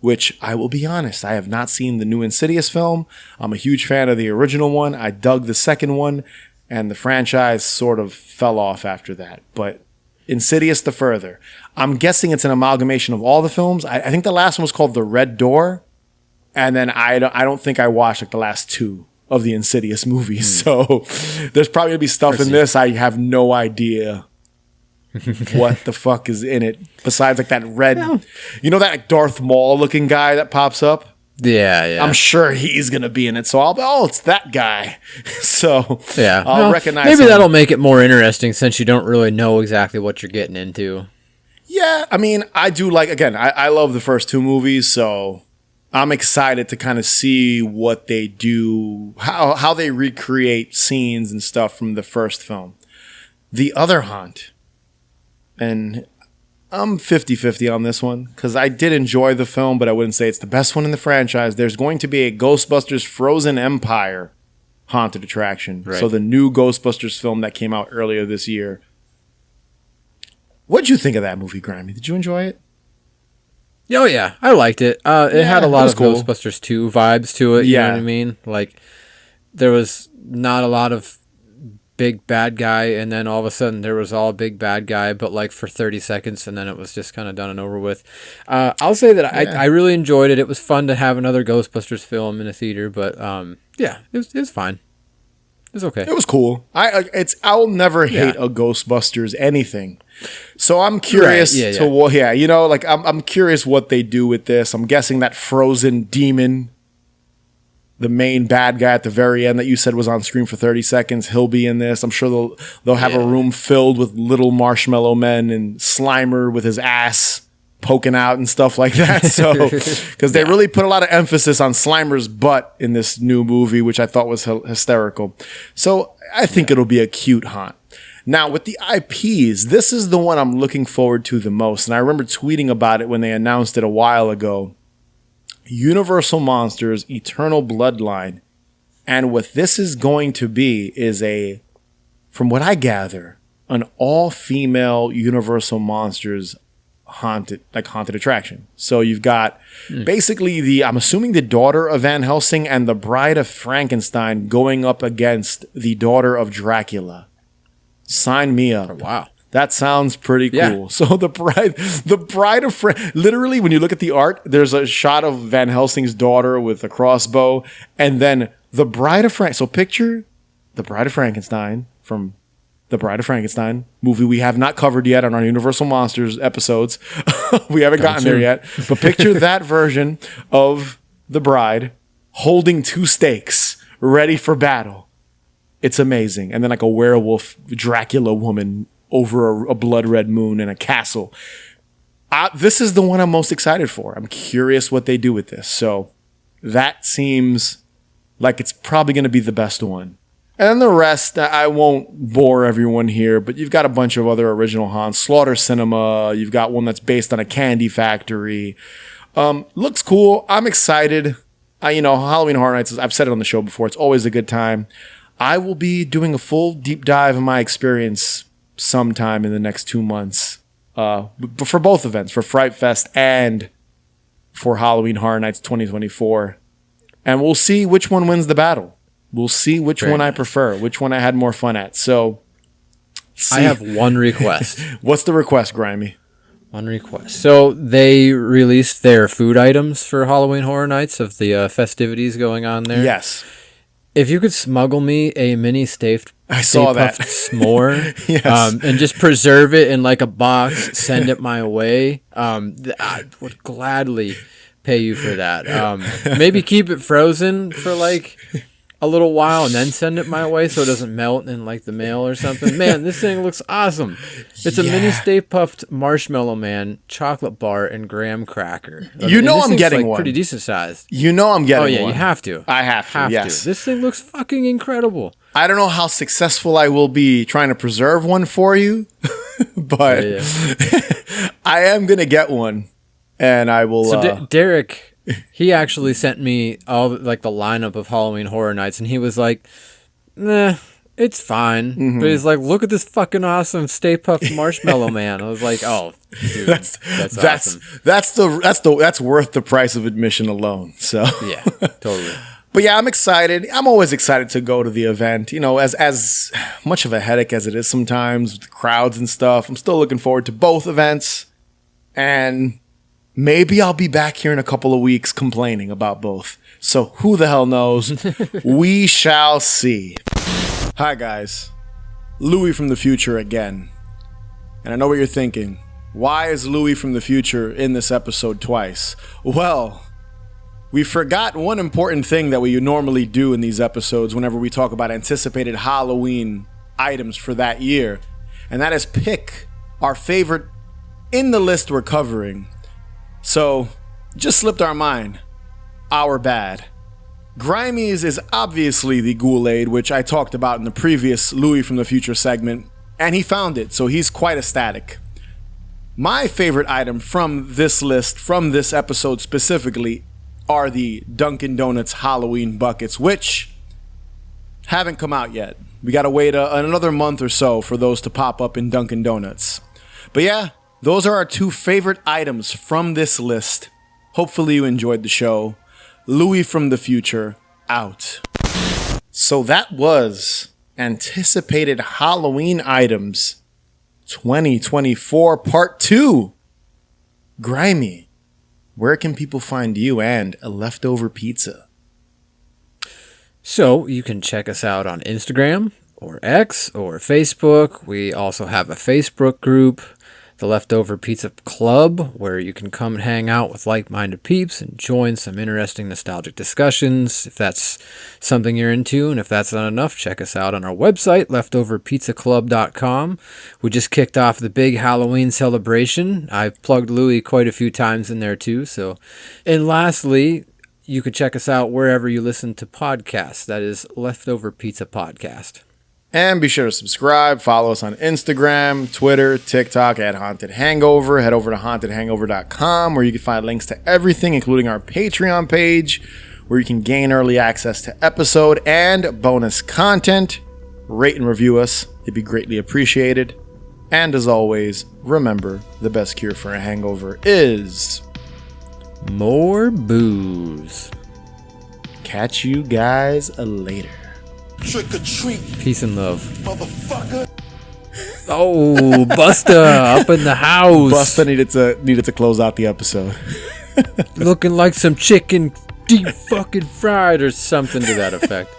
which I will be honest, I have not seen the new Insidious film. I'm a huge fan of the original one. I dug the second one, and the franchise sort of fell off after that. But Insidious The Further. I'm guessing it's an amalgamation of all the films. I think the last one was called The Red Door, and then I don't think I watched like the last two of the Insidious movies. So there's probably going to be stuff in this I have no idea what the fuck is in it besides like that red, you know, that like Darth Maul looking guy that pops up. Yeah. I'm sure he's gonna be in it, so it's that guy. So yeah, I'll recognize. Maybe him. that'll make it more interesting since you don't really know exactly what you're getting into. Yeah, I mean, I do like. Again, I love the first two movies, so I'm excited to kind of see what they do, how they recreate scenes and stuff from the first film. The other haunt. And I'm 50-50 on this one because I did enjoy the film, but I wouldn't say it's the best one in the franchise. There's going to be a Ghostbusters Frozen Empire haunted attraction. Right. So the new Ghostbusters film that came out earlier this year. What'd you think of that movie, Grimey? Did you enjoy it? Oh, yeah. I liked it. It had a lot of cool Ghostbusters 2 vibes to it. You know what I mean? Like, there was not a lot of big bad guy, and then all of a sudden there was all big bad guy, but like for 30 seconds, and then it was just kind of done and over with. I'll say that I really enjoyed it. It was fun to have another Ghostbusters film in a theater, but it was fine. It was okay. It was cool. I'll never hate a Ghostbusters anything. So I'm curious I'm curious what they do with this. I'm guessing that frozen demon, the main bad guy at the very end that you said was on screen for 30 seconds, he'll be in this. I'm sure they'll have a room filled with little marshmallow men and Slimer with his ass poking out and stuff like that. So, because they really put a lot of emphasis on Slimer's butt in this new movie, which I thought was hysterical. So I think it'll be a cute haunt. Now, with the IPs, this is the one I'm looking forward to the most. And I remember tweeting about it when they announced it a while ago. Universal Monsters Eternal Bloodline. And what this is going to be is from what I gather, an all-female Universal Monsters haunted attraction. So you've got basically I'm assuming the daughter of Van Helsing and the bride of Frankenstein going up against the daughter of Dracula. Sign me up. Oh, wow. That sounds pretty cool. So the bride of literally, when you look at the art, there's a shot of Van Helsing's daughter with a crossbow, and then the bride of So picture the Bride of Frankenstein from the Bride of Frankenstein movie we have not covered yet on our Universal Monsters episodes. We haven't gotten there yet, but picture that version of the bride holding two stakes, ready for battle. It's amazing, and then like a werewolf Dracula woman over a blood red moon in a castle. This is the one I'm most excited for. I'm curious what they do with this. So that seems like it's probably going to be the best one. And then the rest, I won't bore everyone here, but you've got a bunch of other original haunts. Slaughter Cinema. You've got one that's based on a candy factory. Looks cool. I'm excited. Halloween Horror Nights, I've said it on the show before, it's always a good time. I will be doing a full deep dive of my experience sometime in the next 2 months for both events, for Fright Fest and for Halloween Horror Nights 2024. And we'll see which one wins the battle. We'll see which one I prefer, which one I had more fun at. So I have one request. What's the request, Grimey? One request. So they released their food items for Halloween Horror Nights of the festivities going on there. Yes. If you could smuggle me a mini Stay Puft s'more, yes. And just preserve it in like a box, send it my way, I would gladly pay you for that. Maybe keep it frozen for like a little while and then send it my way so it doesn't melt in like the mail or something. Man, this thing looks awesome. It's a mini Stay Puft Marshmallow Man chocolate bar and graham cracker. I'm getting one. Pretty decent sized. I'm getting one. Oh yeah, you have to. I have to. Yes. This thing looks fucking incredible. I don't know how successful I will be trying to preserve one for you, but I am going to get one, and I will... So Derek, he actually sent me all like the lineup of Halloween Horror Nights, and he was like, nah, it's fine. Mm-hmm. But he's like, look at this fucking awesome Stay Puft Marshmallow Man. I was like, oh, dude, that's awesome. That's worth the price of admission alone. So Yeah, totally. But yeah, I'm excited. I'm always excited to go to the event. You know, as much of a headache as it is sometimes with the crowds and stuff, I'm still looking forward to both events. And maybe I'll be back here in a couple of weeks complaining about both. So who the hell knows? We shall see. Hi guys, Louie from the future again. And I know what you're thinking. Why is Louie from the future in this episode twice? Well, we forgot one important thing that we normally do in these episodes whenever we talk about anticipated Halloween items for that year. And that is pick our favorite in the list we're covering. So, just slipped our mind. Our bad. Grimey's is obviously the Ghoul-Aid, which I talked about in the previous Louie from the Future segment, and he found it, so he's quite ecstatic. My favorite item from this list, from this episode specifically, are the Dunkin' Donuts Halloween buckets, which haven't come out yet. We gotta wait another month or so for those to pop up in Dunkin' Donuts. But yeah, those are our two favorite items from this list. Hopefully you enjoyed the show. Louie from the future, out. So that was anticipated Halloween items 2024 part 2. Grimey, where can people find you and a leftover pizza? So you can check us out on Instagram or X or Facebook. We also have a Facebook group, the Leftover Pizza Club, where you can come and hang out with like-minded peeps and join some interesting nostalgic discussions if that's something you're into. And if that's not enough, check us out on our website, leftoverpizzaclub.com. We just kicked off the big Halloween celebration. I've plugged Louie quite a few times in there too. And lastly, you can check us out wherever you listen to podcasts. That is Leftover Pizza Podcast. And be sure to subscribe, follow us on Instagram, Twitter, TikTok at Haunted Hangover. Head over to hauntedhangover.com where you can find links to everything, including our Patreon page, where you can gain early access to episode and bonus content. Rate and review us. It'd be greatly appreciated. And as always, remember, the best cure for a hangover is... more booze. Catch you guys later. Trick or treat, Peace and love. motherfucker. Oh, Busta up in the house. Busta needed to close out the episode. Looking like some chicken deep fucking fried or something to that effect.